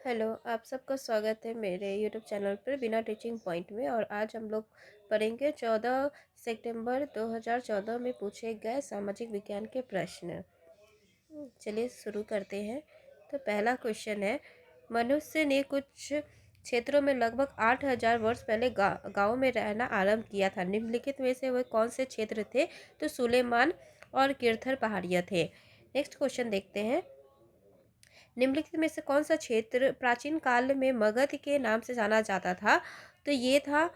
Hello, आप सबका स्वागत है मेरे यूट्यूब चैनल पर बिना टीचिंग पॉइंट में। और आज हम लोग पढ़ेंगे 14 सितंबर 2014 में पूछे गए सामाजिक विज्ञान के प्रश्न। चलिए शुरू करते हैं। तो पहला क्वेश्चन है, मनुष्य ने कुछ क्षेत्रों में लगभग 8,000 वर्ष पहले गाँव में रहना आरंभ किया था। निम्नलिखित में से वह कौन से क्षेत्र थे? तो सुलेमान और किरथर पहाड़ियाँ थे। नेक्स्ट क्वेश्चन देखते हैं, निम्नलिखित में से कौन सा क्षेत्र प्राचीन काल में मगध के नाम से जाना जाता था? तो ये था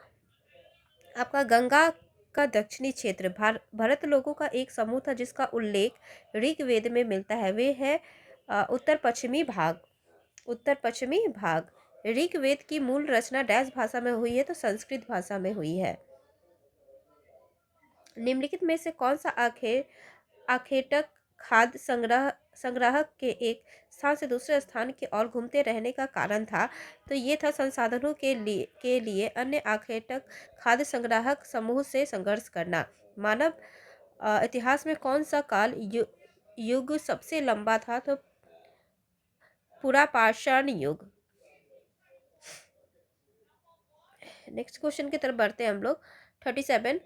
आपका गंगा का दक्षिणी क्षेत्र। भरत लोगों का एक समूह था जिसका उल्लेख ऋग्वेद में मिलता है। वे है उत्तर पश्चिमी भाग। उत्तर पश्चिमी भाग। ऋग्वेद की मूल रचना डैश भाषा में हुई है? तो संस्कृत भाषा में हुई है। निम्नलिखित में से कौन सा आखेटक खाद्य संग्राहक के एक स्थान से दूसरे स्थान की ओर घूमते रहने का कारण था? तो ये था संसाधनों के लिए अन्य आखेटक खाद्य संग्राहक समूह से संघर्ष करना। मानव इतिहास में कौन सा युग सबसे लंबा था? तो पुरापाषाण युग। नेक्स्ट क्वेश्चन की तरफ बढ़ते हैं हम लोग। 37,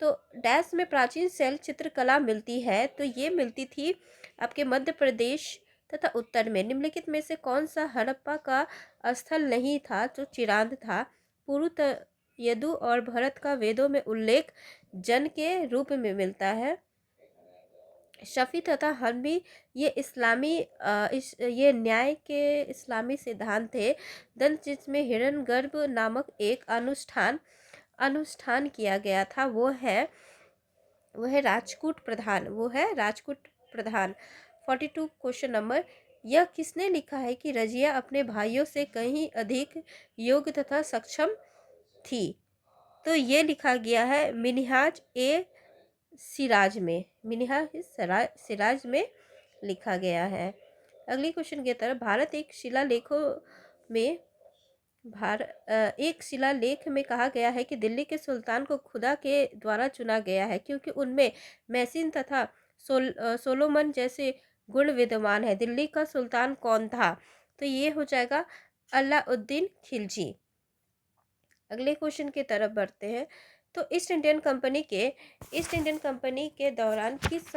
तो डैश में प्राचीन शैल चित्रकला मिलती है? तो ये मिलती थी आपके मध्य प्रदेश तथा उत्तर में। निम्नलिखित में से कौन सा हड़प्पा का स्थल नहीं था? जो चिरांद था। पुरु यदु और भरत का वेदों में उल्लेख जन के रूप में मिलता है। शफी तथा हनबी ये ये न्याय के इस्लामी सिद्धांत थे। दंत जिसमें हिरण्यगर्भ नामक एक अनुष्ठान किया गया था वो है राजकूट प्रधान। 42 क्वेश्चन नंबर, यह किसने लिखा है कि रजिया अपने भाइयों से कहीं अधिक योग्य तथा सक्षम थी? तो ये लिखा गया है सिराज में लिखा गया है। अगली क्वेश्चन की तरफ, भारत एक शिलालेख में कहा गया है कि दिल्ली के सुल्तान को खुदा के द्वारा चुना गया है क्योंकि उनमें मैसीन तथा सोलोमन जैसे गुण विद्यमान है। दिल्ली का सुल्तान कौन था? तो ये हो जाएगा अलाउद्दीन खिलजी। अगले क्वेश्चन की तरफ बढ़ते हैं। तो ईस्ट इंडियन कंपनी के दौरान किस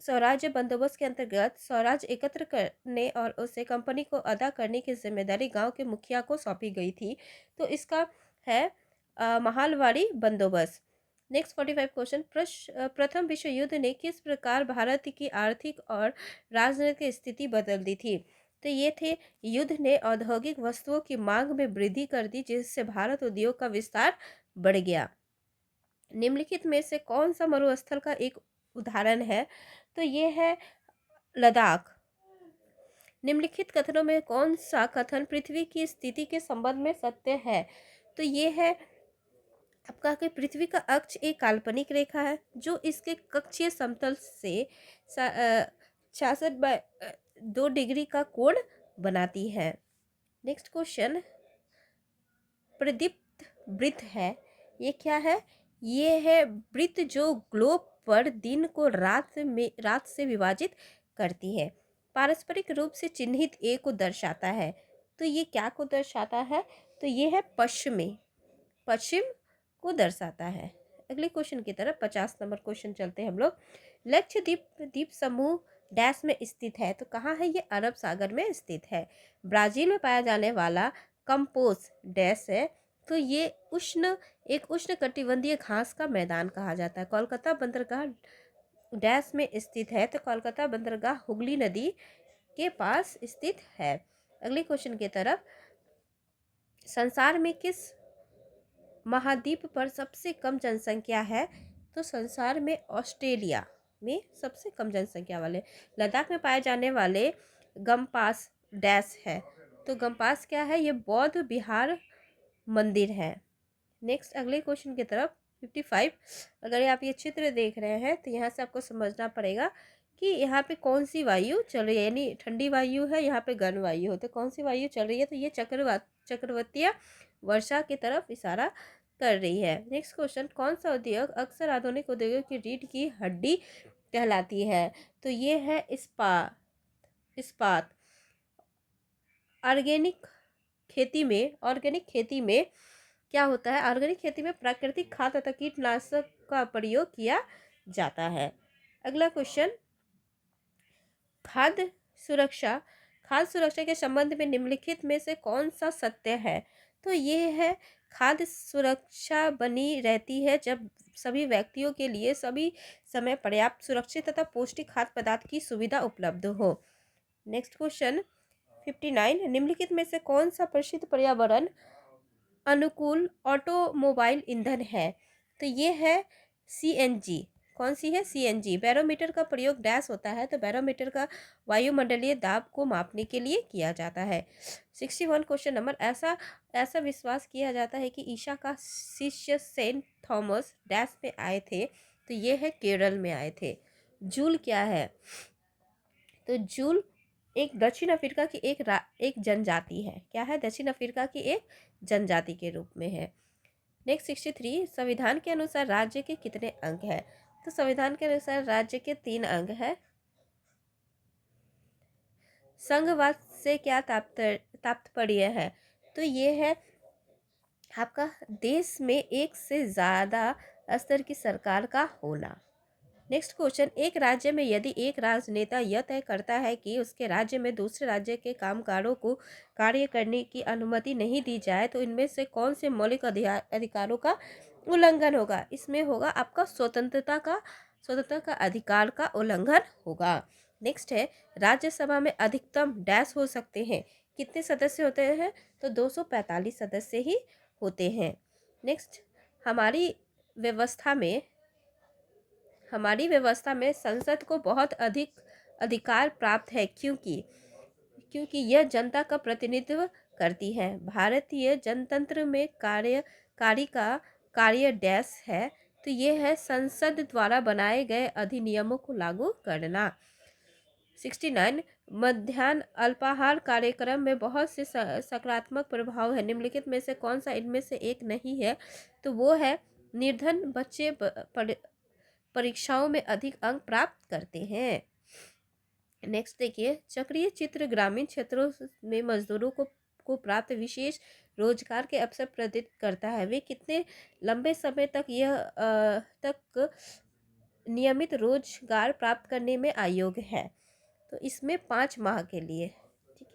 स्वराज्य बंदोबस्त के अंतर्गत स्वराज एकत्र करने और उसे कंपनी को अदा करने की जिम्मेदारी गांव के मुखिया को सौंपी गई थी? तो इसका है महालवाड़ी बंदोबस्त। नेक्स्ट 45 क्वेश्चन, प्रथम विश्व युद्ध ने किस प्रकार भारत की आर्थिक और राजनीतिक स्थिति बदल दी थी? तो ये थे, युद्ध ने औद्योगिक वस्तुओं की मांग में वृद्धि कर दी जिससे भारत उद्योग का विस्तार बढ़ गया। निम्नलिखित में से कौन सा मरुस्थल का एक उदाहरण है? तो ये है लद्दाख। निम्नलिखित कथनों में कौन सा कथन पृथ्वी की स्थिति के संबंध में सत्य है? तो ये है आपका कि पृथ्वी का अक्ष एक काल्पनिक रेखा है जो इसके कक्षीय समतल से 66/2 डिग्री का कोण बनाती है। नेक्स्ट क्वेश्चन, प्रदीप्त वृत्त है, ये क्या है? ये है वृत्त जो ग्लोब पर दिन को रात से विभाजित करती है। पारस्परिक रूप से चिन्हित ए को दर्शाता है। तो ये क्या को दर्शाता है? तो ये है पश्चिम को दर्शाता है। अगले क्वेश्चन की तरफ 50 नंबर क्वेश्चन चलते हैं हम लोग। द्वीप समूह डैश में स्थित है? तो कहाँ है? ये अरब सागर में स्थित है। ब्राजील में पाया जाने वाला कंपोज डैश है? तो ये एक उष्ण कटिबंधीय घास का मैदान कहा जाता है। कोलकाता बंदरगाह डैश में स्थित है? तो कोलकाता बंदरगाह हुगली नदी के पास स्थित है। अगले क्वेश्चन की तरफ, संसार में किस महाद्वीप पर सबसे कम जनसंख्या है? तो संसार में ऑस्ट्रेलिया में सबसे कम जनसंख्या वाले। लद्दाख में पाए जाने वाले गमपास डैश है? तो गमपास क्या है? ये बौद्ध विहार मंदिर है। नेक्स्ट अगले क्वेश्चन की तरफ 55, अगर आप ये चित्र देख रहे हैं तो यहाँ से आपको समझना पड़ेगा कि यहाँ पे कौन सी वायु चल रही है, यानी ठंडी वायु है, यहाँ पे गर्म वायु हो, तो कौन सी वायु चल रही है? तो ये चक्रवातीय वर्षा की तरफ इशारा कर रही है। नेक्स्ट क्वेश्चन, कौन सा उद्योग अक्सर आधुनिक उद्योगों की रीढ़ की हड्डी कहलाती है? तो ये है इस्पात। ऑर्गेनिक खेती में क्या होता है? ऑर्गेनिक खेती में प्राकृतिक खाद तथा कीटनाशक का प्रयोग किया जाता है। अगला क्वेश्चन, खाद्य सुरक्षा। खाद्य सुरक्षा के संबंध में निम्नलिखित में से कौन सा सत्य है? तो ये है, खाद्य सुरक्षा बनी रहती है जब सभी व्यक्तियों के लिए सभी समय पर्याप्त, सुरक्षित तथा पौष्टिक खाद्य पदार्थ की सुविधा उपलब्ध हो। नेक्स्ट क्वेश्चन 59, निम्नलिखित में से कौन सा प्रसिद्ध पर्यावरण अनुकूल ऑटोमोबाइल ईंधन है? तो ये है सीएनजी। कौन सी है? सीएनजी। बैरोमीटर का प्रयोग डैश होता है? तो बैरोमीटर का वायुमंडलीय दाब को मापने के लिए किया जाता है। 61 क्वेश्चन नंबर, ऐसा विश्वास किया जाता है कि ईसा का शिष्य सेंट थॉमस डैश में आए थे? तो ये है केरल में आए थे। जूल क्या है? तो जूल एक दक्षिण अफ्रीका की एक जनजाति है। क्या है? दक्षिण अफ्रीका की एक जनजाति के रूप में है। नेक्स्ट 63, संविधान के अनुसार राज्य के कितने अंग हैं? तो संविधान के अनुसार राज्य के 3 अंग है। संघवाद से क्या तात्पर्य है? तो ये है आपका देश में एक से ज्यादा स्तर की सरकार का होना। नेक्स्ट क्वेश्चन, एक राज्य में यदि एक राजनेता यह तय करता है कि उसके राज्य में दूसरे राज्य के कामगारों को कार्य करने की अनुमति नहीं दी जाए, तो इनमें से कौन से मौलिक अधिकारों का उल्लंघन होगा? इसमें होगा आपका स्वतंत्रता का अधिकार का उल्लंघन होगा। नेक्स्ट है, राज्यसभा में अधिकतम डैश हो सकते हैं? कितने सदस्य होते हैं? तो 245 सदस्य ही होते हैं। नेक्स्ट, हमारी व्यवस्था में संसद को बहुत अधिक अधिकार प्राप्त है, क्योंकि यह जनता का प्रतिनिधित्व करती है। भारतीय जनतंत्र में कार्यकारी का कार्य डैश है? तो ये है संसद द्वारा बनाए गए अधिनियमों को लागू करना। 69, मध्याह्न अल्पाहार कार्यक्रम में बहुत से सकारात्मक प्रभाव है, निम्नलिखित में से कौन सा इनमें से एक नहीं है? तो वो है, निर्धन बच्चे परीक्षाओं में अधिक अंक प्राप्त करते हैं। नेक्स्ट देखिए, चक्रीय चित्र ग्रामीण क्षेत्रों में मजदूरों को प्राप्त विशेष रोजगार के अवसर प्रदान करता है। वे कितने लंबे समय तक नियमित रोजगार प्राप्त करने में अयोग्य है? तो इसमें 5 माह के लिए। ठीक है।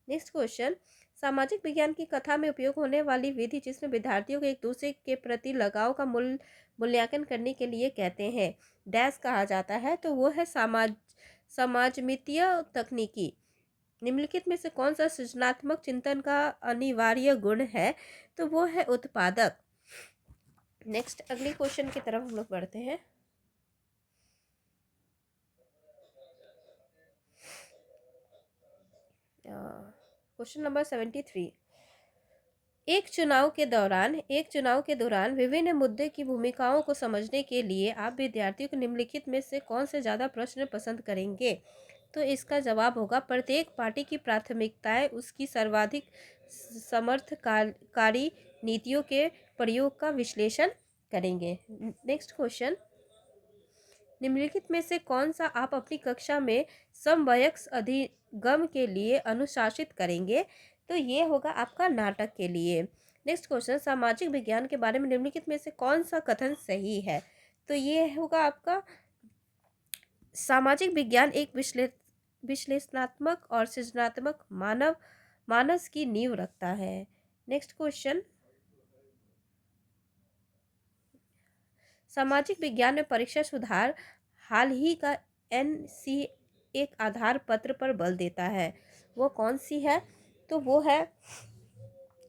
नेक्स्ट क्वेश्चन, सामाजिक विज्ञान की कथा में उपयोग होने वाली विधि जिसमें विद्यार्थियों को एक दूसरे के प्रति लगाव का मूल्यांकन करने के लिए कहते हैं, डैश कहा जाता है? तो वो है समाजमितीय तकनीकी। निम्नलिखित में से कौन सा सृजनात्मक चिंतन का अनिवार्य गुण है? तो वो है उत्पादक। नेक्स्ट अगले क्वेश्चन की तरफ हम लोग बढ़ते हैं। क्वेश्चन नंबर 73, एक चुनाव के दौरान विभिन्न मुद्दे की भूमिकाओं को समझने के लिए आप विद्यार्थियों को निम्नलिखित में से कौन से ज़्यादा प्रश्न पसंद करेंगे? तो इसका जवाब होगा, प्रत्येक पार्टी की प्राथमिकताएं उसकी सर्वाधिक समर्थकारी नीतियों के प्रयोग का विश्लेषण करेंगे। नेक्स्ट क्वेश्चन, निम्नलिखित में से कौन सा आप अपनी कक्षा में समवयस्क अधिगम के लिए अनुशासित करेंगे? तो ये होगा आपका नाटक के लिए। नेक्स्ट क्वेश्चन, सामाजिक विज्ञान के बारे में निम्नलिखित में से कौन सा कथन सही है? तो ये होगा आपका, सामाजिक विज्ञान एक विश्लेषणात्मक और सृजनात्मक मानस की नींव रखता है। नेक्स्ट क्वेश्चन, सामाजिक विज्ञान में परीक्षा सुधार हाल ही का एनसी एक आधार पत्र पर बल देता है, वो कौन सी है? तो वो है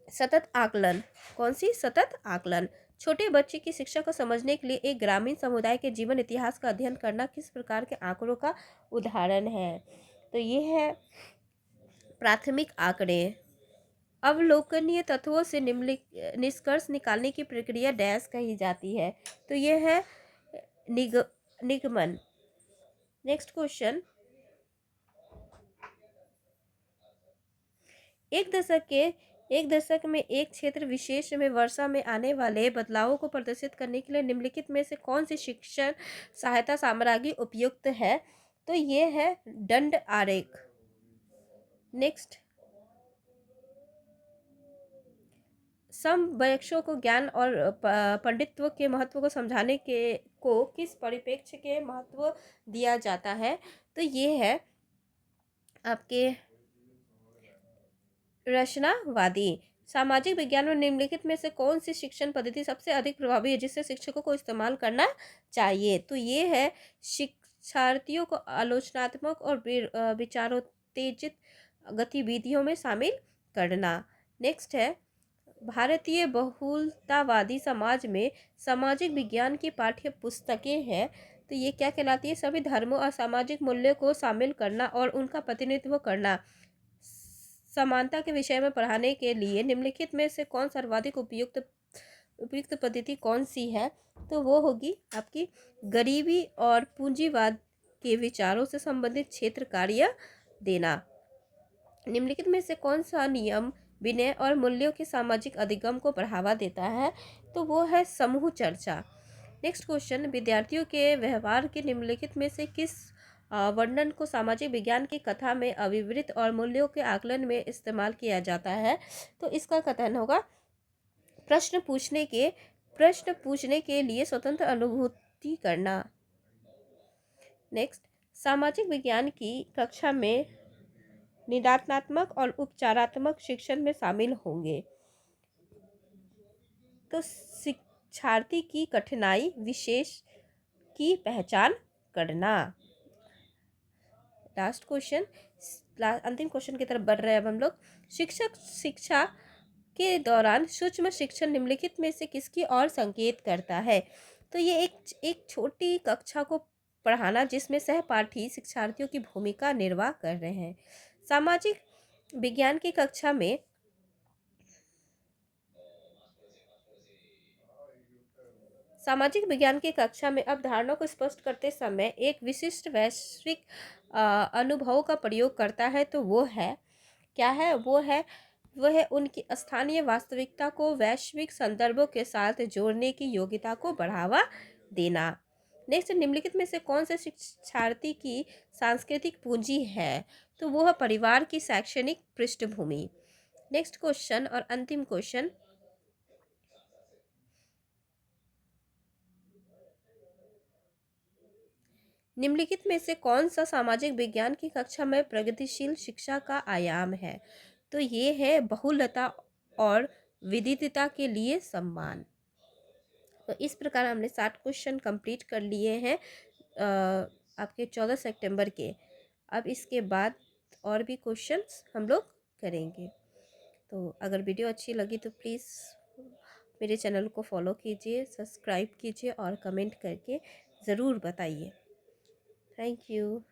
सतत आकलन। कौन सी? सतत आकलन। छोटे बच्चे की शिक्षा को समझने के लिए एक ग्रामीण समुदाय के जीवन इतिहास का अध्ययन करना किस प्रकार के आंकड़ों का उदाहरण है? तो ये है प्राथमिक आंकड़े। अवलोकनीय तत्वों से निष्कर्ष निकालने की प्रक्रिया डैश कही जाती है? तो ये है निगमन। नेक्स्ट क्वेश्चन, एक दशक में एक क्षेत्र विशेष में वर्षा में आने वाले बदलावों को प्रदर्शित करने के लिए निम्नलिखित में से कौन सी शिक्षण सहायता सामग्री उपयुक्त है? तो ये है दंड आरेख। नेक्स्ट, समवयस्कों को ज्ञान और पंडित्व के महत्व को समझाने के को किस परिप्रेक्ष्य के महत्व दिया जाता है? तो ये है आपके रचनावादी। सामाजिक विज्ञान में निम्नलिखित में से कौन सी शिक्षण पद्धति सबसे अधिक प्रभावी है जिसे शिक्षकों को इस्तेमाल करना चाहिए? तो ये है शिक्षार्थियों को आलोचनात्मक और विचारोत्तेजित गतिविधियों में शामिल करना। नेक्स्ट है भारतीय बहुलतावादी समाज में सामाजिक विज्ञान की पाठ्य पुस्तकें हैं, तो ये क्या कहलाती है? सभी धर्मों और सामाजिक मूल्यों को शामिल करना और उनका प्रतिनिधित्व करना। समानता के विषय में पढ़ाने के लिए निम्नलिखित में से कौन सर्वाधिक उपयुक्त पद्धति कौन सी है? तो वो होगी आपकी गरीबी और पूंजीवाद के विचारों से संबंधित क्षेत्र कार्य देना। निम्नलिखित में से कौन सा नियम विनय और मूल्यों के सामाजिक अधिगम को बढ़ावा देता है? तो वो है समूह चर्चा। नेक्स्ट क्वेश्चन, विद्यार्थियों के व्यवहार के निम्नलिखित में से किस वर्णन को सामाजिक विज्ञान की कथा में अविवृत और मूल्यों के आकलन में इस्तेमाल किया जाता है? तो इसका कथन होगा प्रश्न पूछने के लिए स्वतंत्र अनुभूति करना। नेक्स्ट, सामाजिक विज्ञान की कक्षा में निदानात्मक और उपचारात्मक शिक्षण में शामिल होंगे। तो शिक्षार्थी की कठिनाई विशेष की पहचान करना। लास्ट क्वेश्चन, अंतिम क्वेश्चन की तरफ बढ़ रहे हैं अब हम लोग। शिक्षक शिक्षा के दौरान सूक्ष्म शिक्षण निम्नलिखित में से किसकी ओर संकेत करता है? तो ये एक छोटी कक्षा को पढ़ाना जिसमें सहपाठी शिक्षार्थियों की भूमिका निर्वाह कर रहे हैं। सामाजिक विज्ञान की कक्षा में अवधारणा को स्पष्ट करते समय एक विशिष्ट वैश्विक अनुभव का प्रयोग करता है। तो वो है क्या है? वो है उनकी स्थानीय वास्तविकता को वैश्विक संदर्भों के साथ जोड़ने की योग्यता को बढ़ावा देना। नेक्स्ट, निम्नलिखित में से कौन से शिक्षार्थी की सांस्कृतिक पूंजी है? तो वो है परिवार की शैक्षणिक पृष्ठभूमि। नेक्स्ट क्वेश्चन और अंतिम क्वेश्चन, निम्नलिखित में से कौन सा सामाजिक विज्ञान की कक्षा में प्रगतिशील शिक्षा का आयाम है? तो ये है बहुलता और विविधता के लिए सम्मान। तो इस प्रकार हमने 60 क्वेश्चन कंप्लीट कर लिए हैं आपके 14 सितंबर के। अब इसके बाद और भी क्वेश्चंस हम लोग करेंगे। तो अगर वीडियो अच्छी लगी तो प्लीज़ मेरे चैनल को फॉलो कीजिए, सब्सक्राइब कीजिए और कमेंट करके ज़रूर बताइए। Thank you.